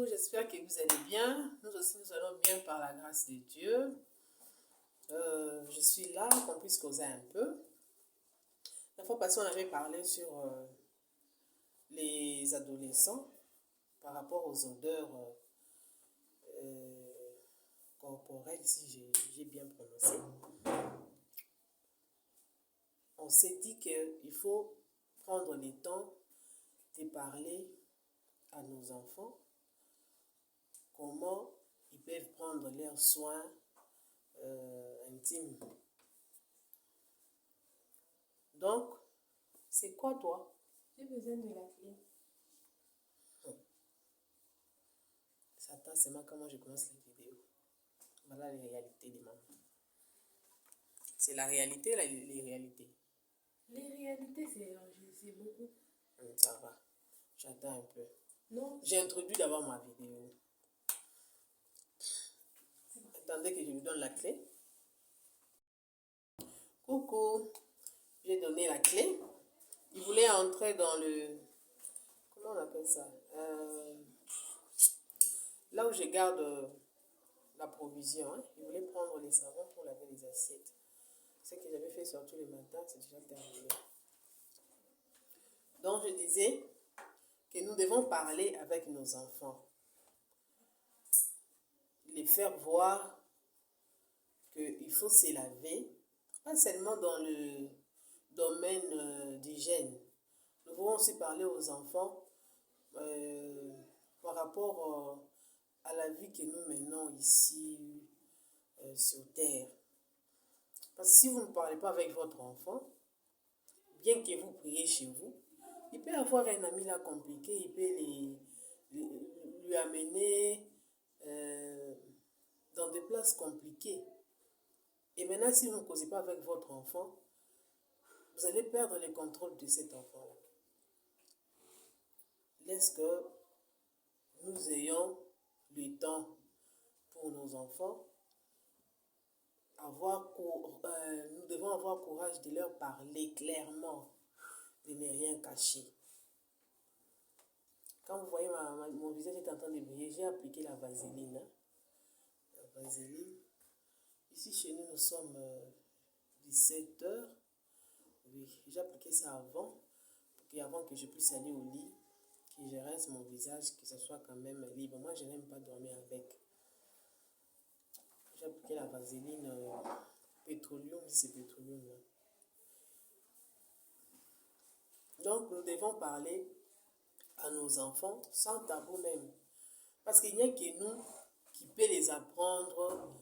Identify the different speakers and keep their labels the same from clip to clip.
Speaker 1: J'espère que vous allez bien. Nous aussi, nous allons bien par la grâce de Dieu. Je suis là, qu'on puisse causer un peu. La fois passée, on avait parlé sur les adolescents par rapport aux odeurs corporelles, si j'ai bien prononcé. On s'est dit qu'il faut prendre le temps de parler à nos enfants comment ils peuvent prendre leurs soins intimes. Donc, c'est quoi toi?
Speaker 2: J'ai besoin de la clé.
Speaker 1: Satan, c'est moi comment je commence les vidéos. Voilà les réalités des mamans. C'est la réalité, les réalités.
Speaker 2: Les réalités, c'est beaucoup.
Speaker 1: Ça va. J'attends un peu.
Speaker 2: Non.
Speaker 1: J'ai introduit d'abord ma vidéo. Attendez que je lui donne la clé. Coucou. J'ai donné la clé. Il voulait entrer dans le... Comment on appelle ça? Là où je garde la provision. Hein? Il voulait prendre les savons pour laver les assiettes. Ce que j'avais fait surtout le matin, c'est déjà terminé. Donc, je disais que nous devons parler avec nos enfants. Les faire voir qu'il faut se laver, pas seulement dans le domaine d'hygiène. Nous devons aussi parler aux enfants par rapport à la vie que nous menons ici sur Terre. Parce que si vous ne parlez pas avec votre enfant, bien que vous priez chez vous, il peut avoir un ami là compliqué, il peut lui amener dans des places compliquées. Et maintenant, si vous ne causez pas avec votre enfant, vous allez perdre le contrôle de cet enfant-là. Laisse que nous ayons le temps pour nos enfants. Nous devons avoir courage de leur parler clairement, de ne rien cacher. Quand vous voyez mon visage est en train de briller, j'ai appliqué la vaseline. Hein? La vaseline. Ici, chez nous, nous sommes 17 heures. Oui, j'ai appliqué ça avant que je puisse aller au lit, que je rince mon visage, que ce soit quand même libre. Moi, je n'aime pas dormir avec. J'ai appliqué la vaseline pétroleum, c'est pétroleum. Là. Donc, nous devons parler à nos enfants sans tabou même. Parce qu'il n'y a que nous qui peut les apprendre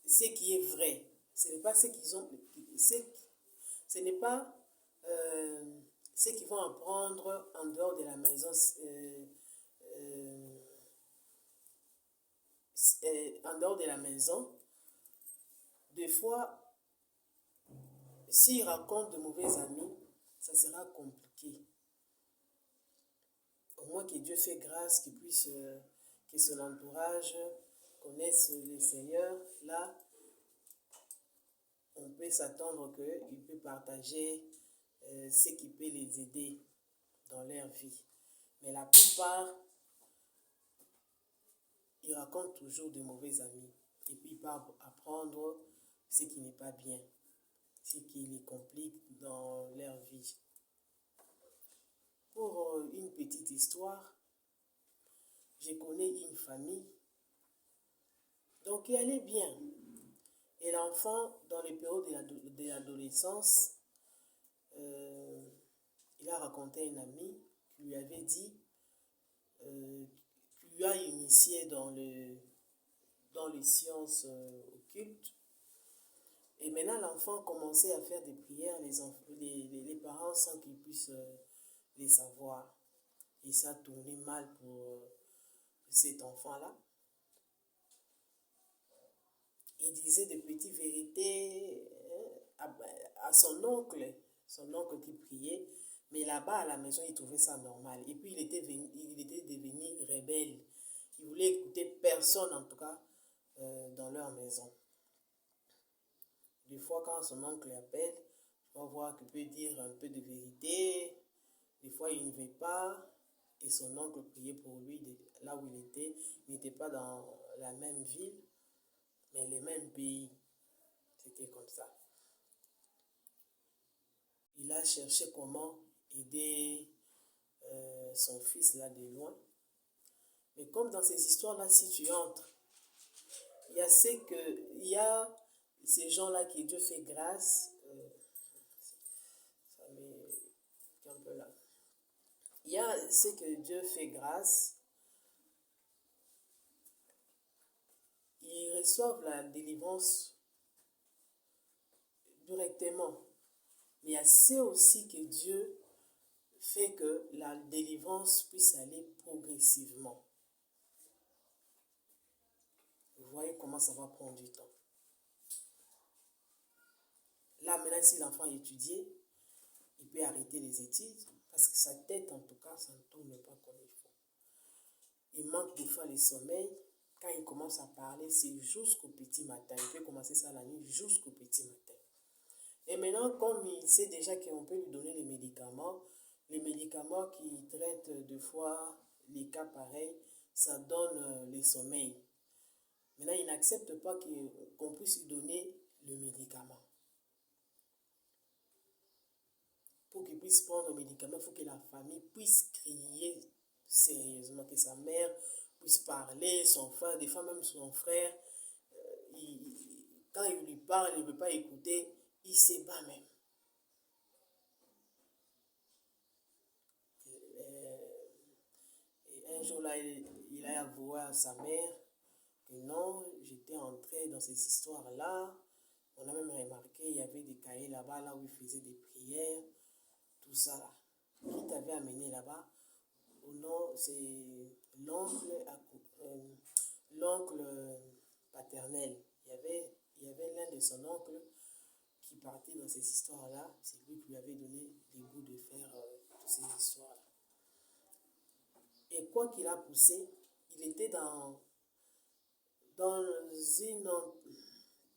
Speaker 1: ce qui est vrai. Ce n'est pas ce qu'ils ont... Ce n'est pas ce qu'ils vont apprendre en dehors de la maison. En dehors de la maison. Des fois, s'ils racontent de mauvais amis, ça sera compliqué. Au moins que Dieu fait grâce, qu'il puisse, que son entourage connaisse le Seigneur. Là, on peut s'attendre qu'il peut partager ce qui peut les aider dans leur vie. Mais la plupart, ils racontent toujours de mauvais amis. Et puis ils peuvent apprendre ce qui n'est pas bien, ce qui les complique dans leur vie. Pour une petite histoire, je connais une famille donc qui allait bien. Et l'enfant, dans les périodes de l'adolescence, il a raconté à un ami qui lui avait dit, qui lui a initié dans les sciences occultes. Et maintenant, l'enfant commençait à faire des prières, les parents sans qu'ils puissent les savoir. Et ça tournait mal pour cet enfant-là. Il disait des petites vérités à son oncle qui priait, mais là-bas à la maison, il trouvait ça normal. Et puis il était devenu rebelle. Il voulait écouter personne, en tout cas, dans leur maison. Des fois, quand son oncle l'appelle, on va voir qu'il peut dire un peu de vérité. Des fois, il ne veut pas. et son oncle priaient pour lui là où il était. Il n'était pas dans la même ville, mais les mêmes pays. C'était comme ça. Il a cherché comment aider son fils là de loin. Mais comme dans ces histoires-là, si tu entres, il y a ces gens-là qui Dieu fait grâce. Ça met un peu là. Il y a ce que Dieu fait grâce. Ils reçoivent la délivrance directement. Mais il y a ceux aussi que Dieu fait que la délivrance puisse aller progressivement. Vous voyez comment ça va prendre du temps. Là, maintenant, si l'enfant a étudié, il peut arrêter les études parce que sa tête, en tout cas, ça ne tourne pas comme il faut. Il manque des fois le sommeil. Quand il commence à parler, c'est jusqu'au petit matin. Il peut commencer ça la nuit jusqu'au petit matin. Et maintenant, comme il sait déjà qu'on peut lui donner les médicaments qui traitent deux fois les cas pareils, ça donne le sommeil. Maintenant, il n'accepte pas qu'on puisse lui donner le médicament. Pour qu'il puisse prendre le médicament, il faut que la famille puisse crier sérieusement, que sa mère puisse parler, son frère, des fois même son frère, quand il lui parle, il ne veut pas écouter, il se bat même. Et un jour là, il a avoué à sa mère que non, j'étais entré dans ces histoires-là. On a même remarqué, il y avait des cahiers là-bas, là où il faisait des prières, tout ça là. Qui t'avait amené là-bas? Non, c'est l'oncle paternel. Il y avait l'un de son oncle qui partait dans ces histoires-là. C'est lui qui lui avait donné le goût de faire toutes ces histoires-là. Et quoi qu'il a poussé, il était dans une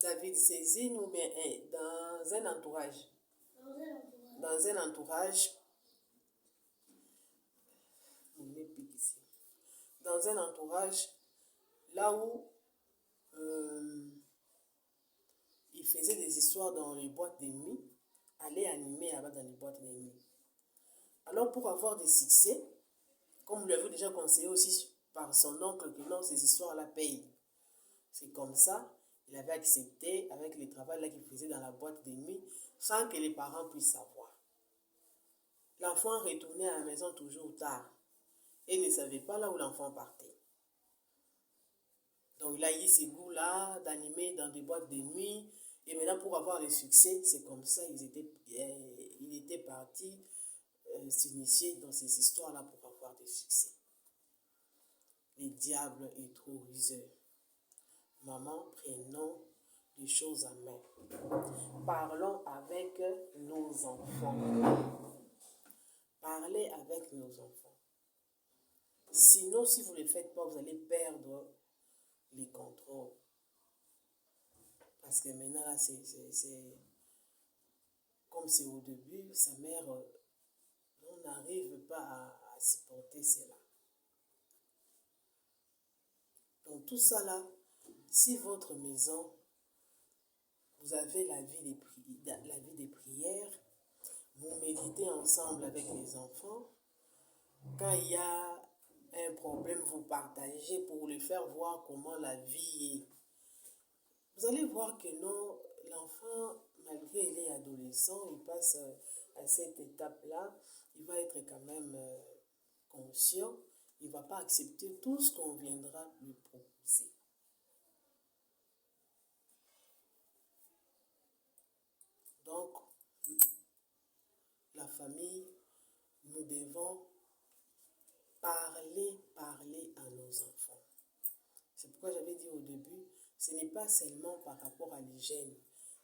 Speaker 1: David Cézine ou bien dans un entourage. Dans un entourage. Dans un entourage là où il faisait des histoires dans les boîtes de nuit, allait animer là-bas dans les boîtes de nuit. Alors pour avoir des succès, comme vous l'avez déjà conseillé aussi par son oncle que non, ces histoires-là payent. C'est comme ça, il avait accepté avec le travail là qu'il faisait dans la boîte de nuit, sans que les parents puissent savoir. L'enfant retournait à la maison toujours tard et ne savait pas là où l'enfant partait. Donc il a eu ces goûts-là d'animer dans des boîtes de nuit. Et maintenant, pour avoir le succès, c'est comme ça, il était parti s'initier dans ces histoires-là pour avoir des succès. Le diable est trop rusé. Maman, prenons les choses en main. Parlons avec nos enfants. Parlez avec nos enfants. Sinon, si vous ne le faites pas, vous allez perdre les contrôles. Parce que maintenant, là, c'est comme c'est au début, sa mère, on n'arrive pas à supporter cela. Donc tout ça là, si votre maison, vous avez la vie des prières, vous méditez ensemble avec les enfants, quand il y a un problème, vous partagez pour les faire voir comment la vie est. Vous allez voir que non, l'enfant, malgré qu'il est adolescent, il passe à cette étape-là, il va être quand même conscient, il ne va pas accepter tout ce qu'on viendra lui proposer. Donc, la famille, nous devons parler à nos enfants. C'est pourquoi j'avais dit au début, ce n'est pas seulement par rapport à l'hygiène,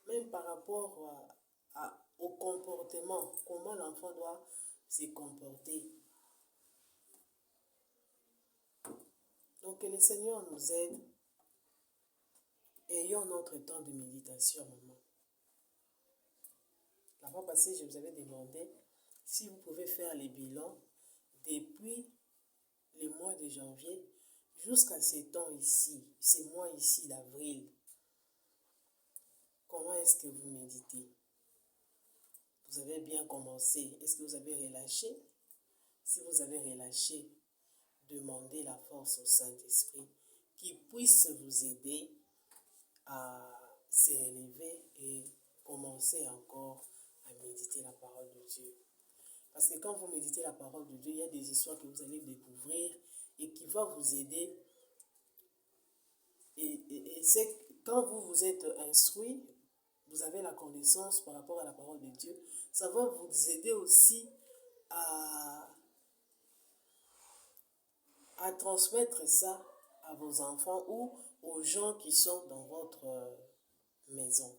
Speaker 1: même par rapport au comportement, comment l'enfant doit se comporter. Donc que le Seigneur nous aide. Ayons notre temps de méditation, maman. La fois passée, je vous avais demandé si vous pouvez faire les bilans depuis mois de janvier jusqu'à ce temps ici, ce mois ici d'avril, comment est-ce que vous méditez? Vous avez bien commencé. Est-ce que vous avez relâché? Si vous avez relâché, demandez la force au Saint-Esprit qui puisse vous aider à se relever et commencer encore à méditer la parole de Dieu. Parce que quand vous méditez la parole de Dieu, il y a des histoires que vous allez découvrir et qui vont vous aider. Et c'est quand vous vous êtes instruit, vous avez la connaissance par rapport à la parole de Dieu, ça va vous aider aussi à transmettre ça à vos enfants ou aux gens qui sont dans votre maison.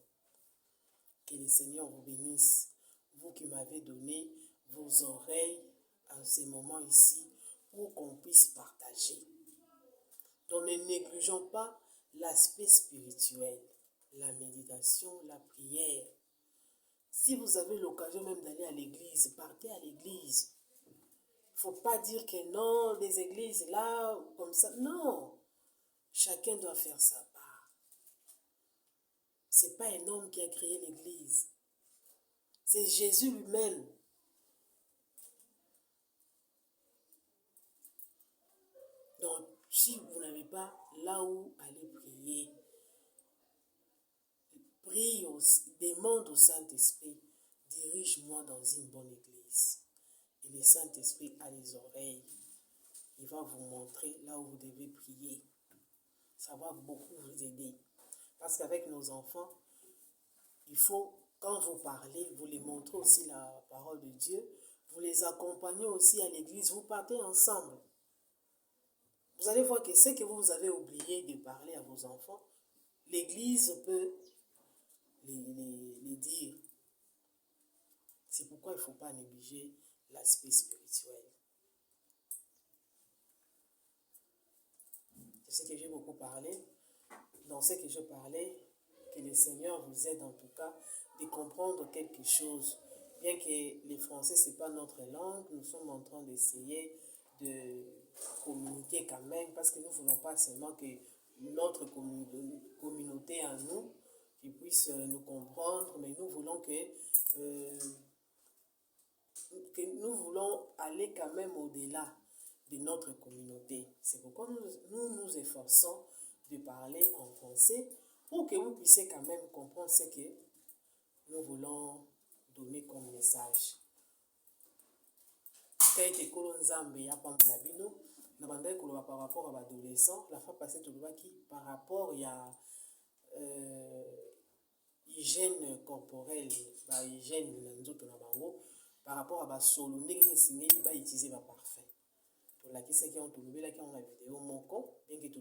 Speaker 1: Que le Seigneur vous bénisse, vous qui m'avez donné vos oreilles en ces moments ici pour qu'on puisse partager. Donc ne négligeons pas l'aspect spirituel, la méditation, la prière. Si vous avez l'occasion même d'aller à l'église, partez à l'église. Il ne faut pas dire que non, les églises là, comme ça. Non, chacun doit faire sa part. Ce n'est pas un homme qui a créé l'église. C'est Jésus lui-même. Donc, si vous n'avez pas là où aller prier, prie, demande au Saint-Esprit, dirige-moi dans une bonne église. Et le Saint-Esprit a les oreilles. Il va vous montrer là où vous devez prier. Ça va beaucoup vous aider. Parce qu'avec nos enfants, il faut, quand vous parlez, vous les montrez aussi la parole de Dieu. Vous les accompagnez aussi à l'église. Vous partez ensemble. Vous allez voir que ce que vous avez oublié de parler à vos enfants, l'église peut les dire. C'est pourquoi il ne faut pas négliger l'aspect spirituel. C'est ce que j'ai beaucoup parlé. Dans ce que je parlais, que le Seigneur vous aide en tout cas de comprendre quelque chose. Bien que le français, ce n'est pas notre langue, nous sommes en train d'essayer de communiquer quand même, parce que nous ne voulons pas seulement que notre communauté à nous, qui puisse nous comprendre, mais nous voulons que nous voulons aller quand même au-delà de notre communauté. C'est pourquoi nous efforçons de parler en français pour que vous puissiez quand même comprendre ce que nous voulons donner comme message. Par rapport à l'adolescent, la fois passée, par rapport à hygiène corporelle, hygiène par rapport à solo, nous utiliser parfum. La vidéo moko, bien que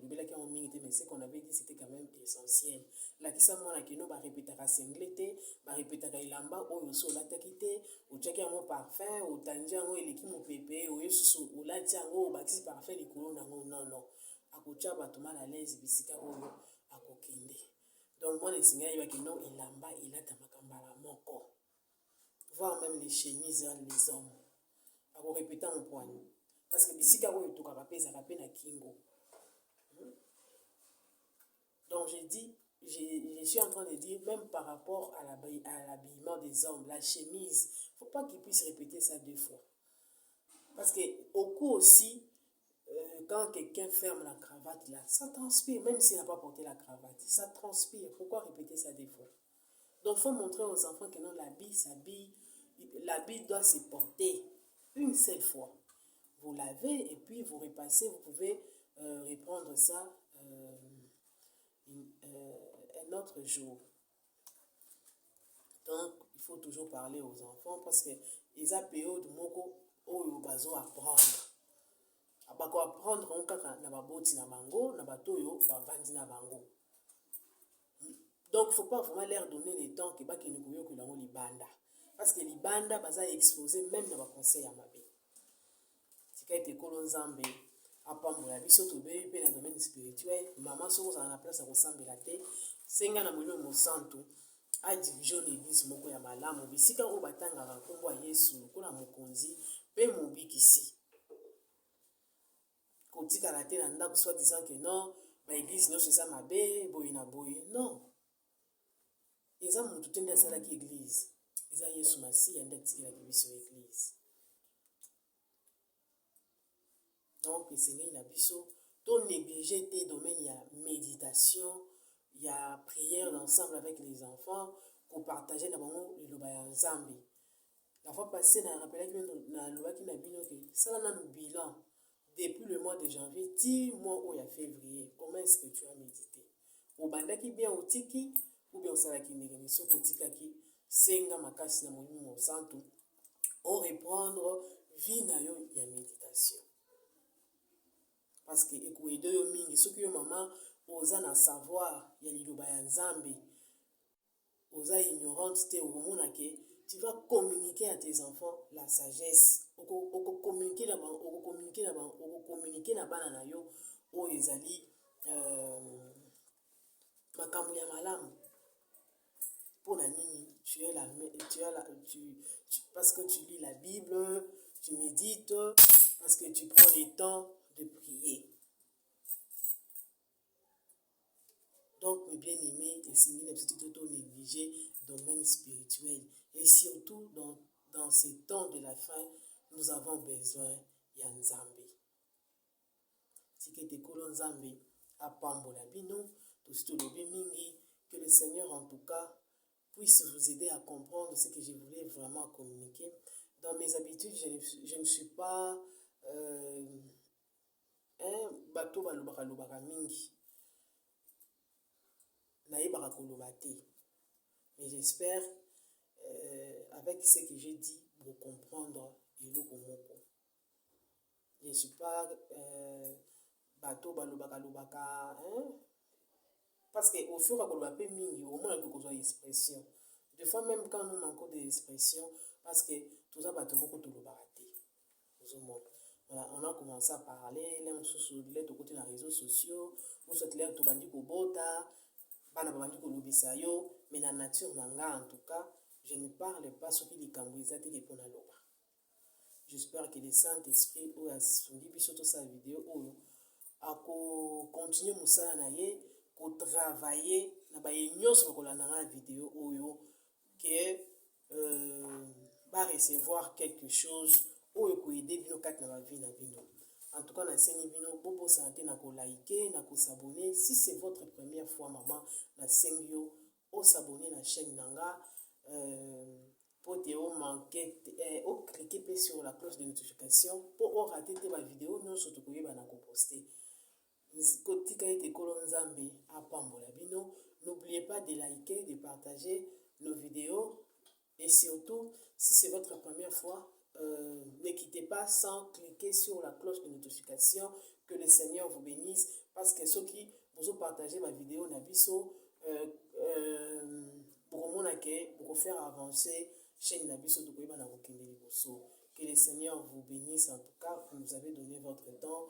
Speaker 1: mais ce qu'on avait dit c'était quand même essentiel. La kisa moi qui no ba répétera singlete, ba répétera ilamba oyo so la takite, o tchaki yango parfum, o tandi yango eleki mo pepe, o yesusu o la tiango ba tisi parfum likolo nango non. Akotia bato mal à l'aise bisika oyo akokende. Donc moi les singa yaki no ilamba ilata makambala moko. Voir même les chemises les hommes. Ako répéter mon point. Parce que bisika oyo to kapapeza kapena kingo. Donc je suis en train de dire, même par rapport à l'habillement des hommes, la chemise, il ne faut pas qu'ils puissent répéter ça 2 fois. Parce qu'au cou aussi, quand quelqu'un ferme la cravate là, ça transpire, même s'il n'a pas porté la cravate, ça transpire. Pourquoi répéter ça 2 fois? Donc il faut montrer aux enfants que non, l'habit doit se porter une seule fois. Vous lavez et puis vous repassez, vous pouvez reprendre ça un autre jour. Donc, il faut toujours parler aux enfants parce que les période moko oyo bazo apprendre. Abako apprendre on kaka na baboti na bango, na batoyo bavandi na bango. Donc, il ne faut pas vraiment leur donner le temps que baki nikuyo que lango libanda. Parce que libanda baza exposé même dans ba conseil à mabe. Tika ete kolonzambe apambola biso tobeyi pe na domaine spirituel, maman soko za na place à kosambela te, senga na molimo mosantu a dirige l'église moko ya malamu bisika oyo batangaka nkombo ya Yesu lokola mokonzi pe mobikisi. kotikala te na ndako soit disant que non baeglise nyonso eza mabe boye na boye non eza motu te nde asalaki église eza yesu masiya nde atikelaki biso église donc esengeli na biso to néglige te domaine ya méditation ya prière d'ensemble avec les enfants kopartage na bango liloba ya nzambe la fois passée na rappelaki na lobaki na bino ke sala nanu bilan depuis le mois de janvier ti mois oyo ya février comment est-ce que tu as médité obandaki bien otiki ou bien osalaki ndenge soki otikaki senga makasi na molimo mosantu oreprendre vie na yo ya méditation parce que ekoyede yo mingi soki yo mama oza na savoir ya liloba ya nzambe oza ignorante te okomona ke tu vas communiquer à tes enfants la sagesse communiquer na bana na yo oyo ezali makambo ya malamu mpona nini parce que tu lis la Bible, tu médites, parce que tu prends le temps de prier. Donc, mes bien-aimés, essayez de négliger le domaine spirituel. Et surtout, dans ces temps de la fin, nous avons besoin de Nzambe. Si tu es Nzambe, apambola bino, que le Seigneur, en tout cas, puisse vous aider à comprendre ce que je voulais vraiment communiquer. Dans mes habitudes, je ne suis pas bateau balobaka mingi. Naïbara kolobate. Mais j'espère, avec ce que j'ai dit, vous comprendre et komoko. Je ne suis pas bateau balobaka parce qu'au fur et à mesure mingi, au moins il y a une expression. Des fois, même quand nous manquons d'expression, parce que tout ça, bateau moko to lobate. Voilà, on a commencé à parler, là, on se de côté des réseaux sociaux, on se dit to bandi ko bota. Mais la nature nanga en tout cas, je ne parle pas ce qui est cambouisate et pour la loba. J'espère que le Saint-Esprit ou a suivi surtout sa vidéo ou a continuer musala na ye, ko travailler na ba nyonso ko la na vidéo oyo que va recevoir quelque chose ou ko aider bino kat na vie na bino. En tout cas, na sengi bino bobo santé na ko liker, na ko s'abonner. Si c'est votre première fois, maman, na sengi yo, o s'abonner na chaîne nanga, pour te manquer, o cliquer sur la cloche de notification, pour rater ma vidéo, non surtout que vous na ko poster. Kotika ete kolo nzambe apambola bino. N'oubliez pas de liker, de partager nos vidéos et surtout, si c'est votre première fois, ne quittez pas sans cliquer sur la cloche de notification. Que le Seigneur vous bénisse. Parce que ceux qui vous partagez ma vidéo, pour faire avancer chaîne Nabiso, que le Seigneur vous bénisse. En tout cas, vous nous avez donné votre temps.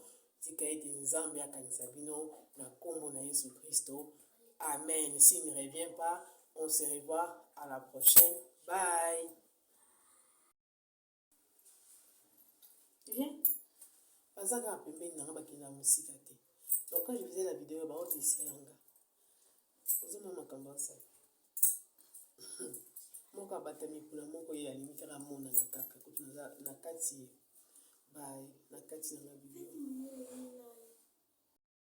Speaker 1: Amen. S'il ne revient pas, on se revoit à la prochaine. Bye. Viens. Bazaka pembeni na bakina musika te. Donc quand je faisais la vidéo ba on distraire nga. Ozo mama kamba ça. Moko abatami kuna moko ya limite ra mona na kaka kutu na kati. Bye. Na kati